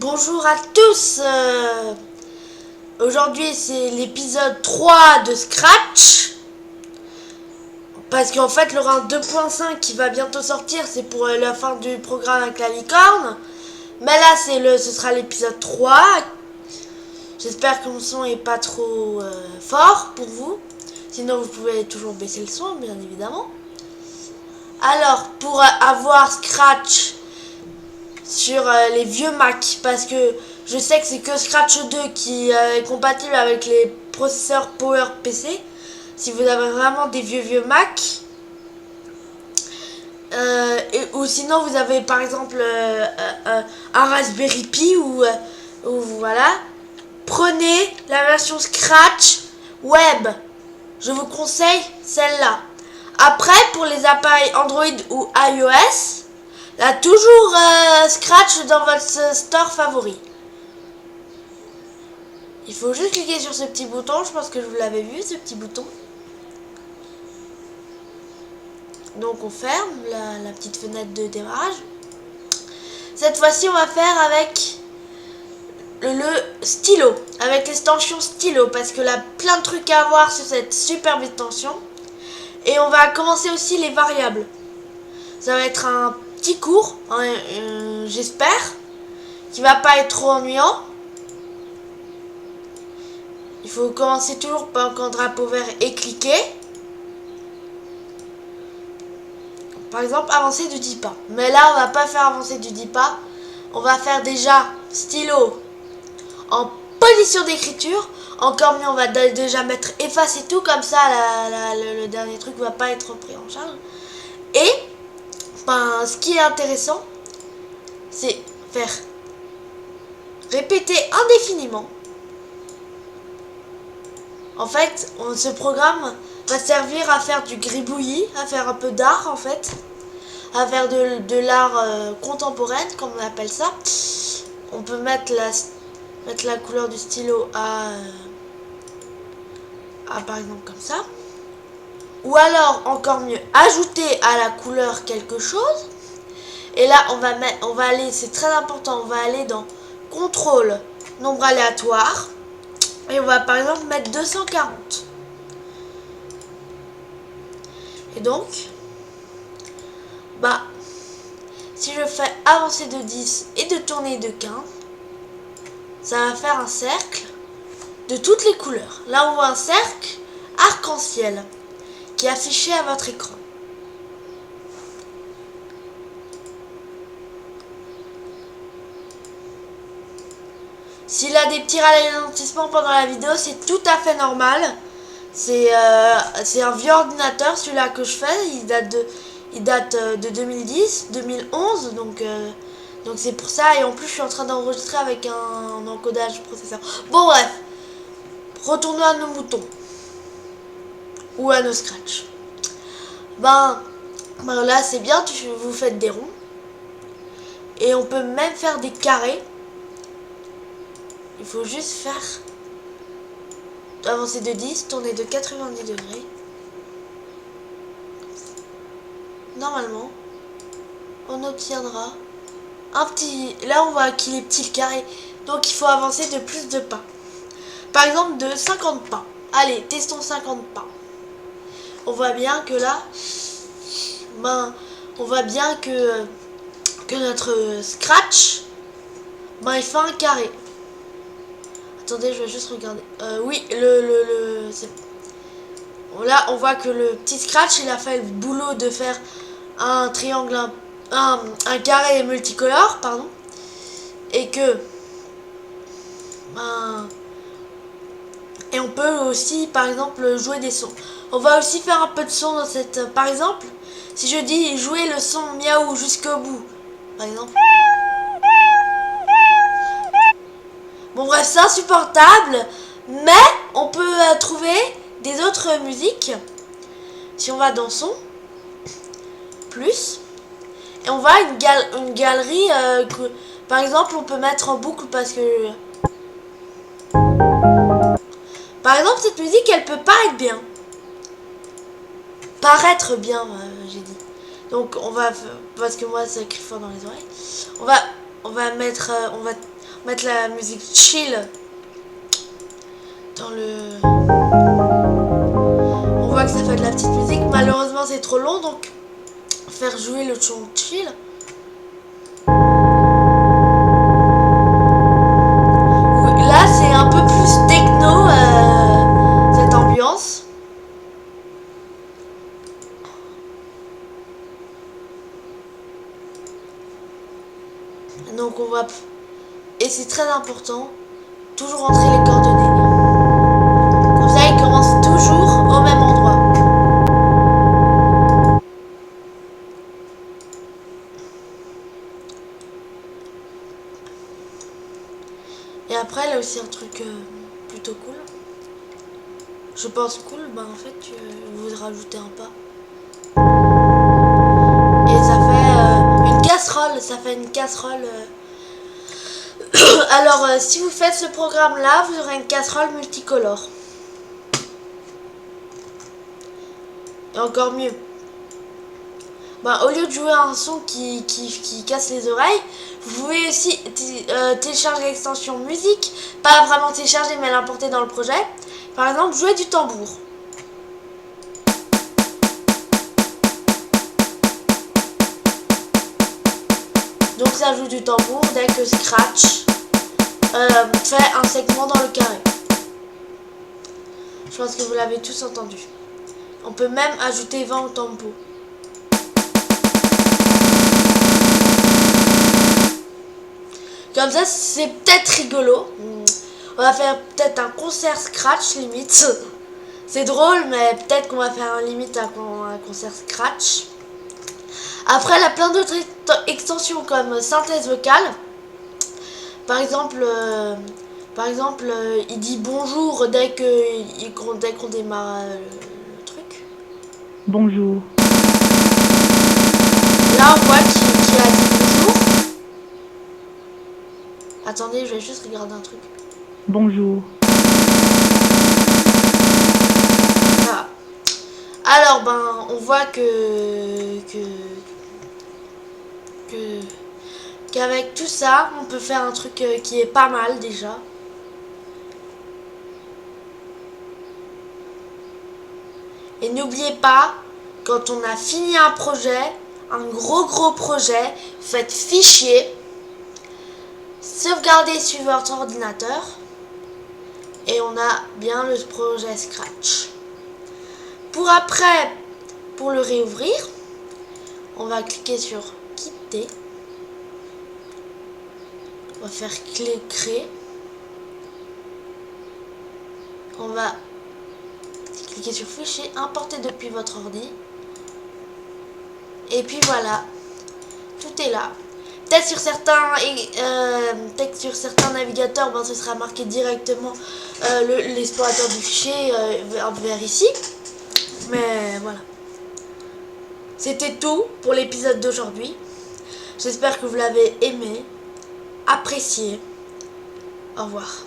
Bonjour à tous. Aujourd'hui c'est l'épisode 3 de Scratch. Parce qu'en fait le round 2.5 qui va bientôt sortir, c'est pour la fin du programme avec la licorne. Mais là ce sera l'épisode 3. J'espère que mon son est pas trop fort pour vous. Sinon vous pouvez toujours baisser le son, bien évidemment. Alors pour avoir Scratch sur les vieux Mac, parce que je sais que c'est que Scratch 2 qui est compatible avec les processeurs PowerPC. Si vous avez vraiment des vieux Mac, ou sinon vous avez par exemple un Raspberry Pi ou voilà, prenez la version Scratch Web. Je vous conseille celle-là. Après, pour les appareils Android ou iOS, là toujours Scratch dans votre store favori. Il faut juste cliquer sur ce petit bouton, je pense que vous l'avez vu, ce petit bouton. Donc on ferme la petite fenêtre de démarrage. Cette fois-ci, on va faire avec le stylo, avec l'extension stylo, parce que là, plein de trucs à voir sur cette superbe extension. Et on va commencer aussi les variables. Ça va être un petit cours, j'espère, qui va pas être trop ennuyant. Il faut commencer toujours par un drapeau vert et cliquer. Par exemple, avancer de 10 pas. Mais là, on va pas faire avancer de 10 pas. On va faire déjà stylo en position d'écriture. Encore mieux, on va déjà mettre effacer tout. Comme ça, le dernier truc va pas être pris en charge. Et ce qui est intéressant, c'est faire répéter indéfiniment. En fait, ce programme va servir à faire du gribouillis, à faire un peu d'art en fait, à faire de l'art contemporain, comme on appelle ça. On peut mettre la couleur du stylo à par exemple comme ça. Ou alors, encore mieux, ajouter à la couleur quelque chose. Et là, on va aller, c'est très important, on va aller dans contrôle, nombre aléatoire. Et on va par exemple mettre 240. Et donc, si je fais avancer de 10 et de tourner de 15, ça va faire un cercle de toutes les couleurs. Là, on voit un cercle arc-en-ciel qui est affiché à votre écran. S'il a des petits ralentissements pendant la vidéo, c'est tout à fait normal. C'est un vieux ordinateur, celui-là que je fais. Il date de 2010, 2011, donc c'est pour ça. Et en plus, je suis en train d'enregistrer avec un encodage processeur. Bon, bref. Retournons à nos moutons. Ou à nos Scratch. Là, c'est bien, vous faites des ronds. Et on peut même faire des carrés. Il faut juste faire avancer de 10, tourner de 90 degrés. Normalement, on obtiendra un petit... Là, on voit qu'il est petit le carré. Donc, il faut avancer de plus de pas. Par exemple, de 50 pas. Allez, testons 50 pas. On voit bien que là, on voit bien que notre Scratch, il fait un carré. Attendez, je vais juste regarder. Oui, là, on voit que le petit Scratch, il a fait le boulot de faire un triangle, un carré multicolore, pardon. Et que... et on peut aussi, par exemple, jouer des sons. On va aussi faire un peu de son dans cette... Par exemple, si je dis jouer le son miaou jusqu'au bout, par exemple... Bon bref, c'est insupportable, mais on peut trouver des autres musiques. Si on va dans son, plus, et on va une galerie, par exemple on peut mettre en boucle parce que... Par exemple cette musique elle peut pas être bien. Paraître bien, j'ai dit. Donc on va, parce que moi ça crie fort dans les oreilles, on va mettre, mettre la musique chill dans le... On voit que ça fait de la petite musique. Malheureusement, c'est trop long, donc faire jouer le son chill. Là, c'est un peu plus techno, cette ambiance. Donc on va... Et c'est très important, toujours rentrer les coordonnées. Comme ça, il commence toujours au même endroit. Et après, là aussi un truc plutôt cool. Je pense cool, ben en fait, vous rajoutez un pas. Et ça fait une casserole, Alors, si vous faites ce programme-là, vous aurez une casserole multicolore. Et encore mieux. Ben, au lieu de jouer un son qui casse les oreilles, vous pouvez aussi télécharger l'extension musique. Pas vraiment télécharger, mais l'importer dans le projet. Par exemple, jouer du tambour. Donc ça joue du tambour dès que Scratch fait un segment dans le carré. Je pense que vous l'avez tous entendu. On peut même ajouter 20 au tempo. Comme ça, c'est peut-être rigolo. On va faire peut-être un concert Scratch limite. C'est drôle, mais peut-être qu'on va faire limite un concert Scratch. Après, il y a plein d'autres extensions comme synthèse vocale. Par exemple, il dit bonjour dès qu'on démarre le truc. Bonjour. Là, on voit qu'il a dit bonjour. Attendez, je vais juste regarder un truc. Bonjour. Voilà. Alors, ben, on voit qu'avec tout ça, on peut faire un truc qui est pas mal déjà. Et n'oubliez pas, quand on a fini un projet, un gros projet, faites fichier, sauvegardez sur votre ordinateur et on a bien le projet Scratch. Pour le réouvrir, on va cliquer sur quitter. On va faire créer. On va cliquer sur fichier, importer depuis votre ordi. Et puis voilà, tout est là. Peut-être sur certains navigateurs, ben, ce sera marqué directement l'explorateur du fichier vers ici. Mais voilà. C'était tout pour l'épisode d'aujourd'hui. J'espère que vous l'avez aimé, apprécié. Au revoir.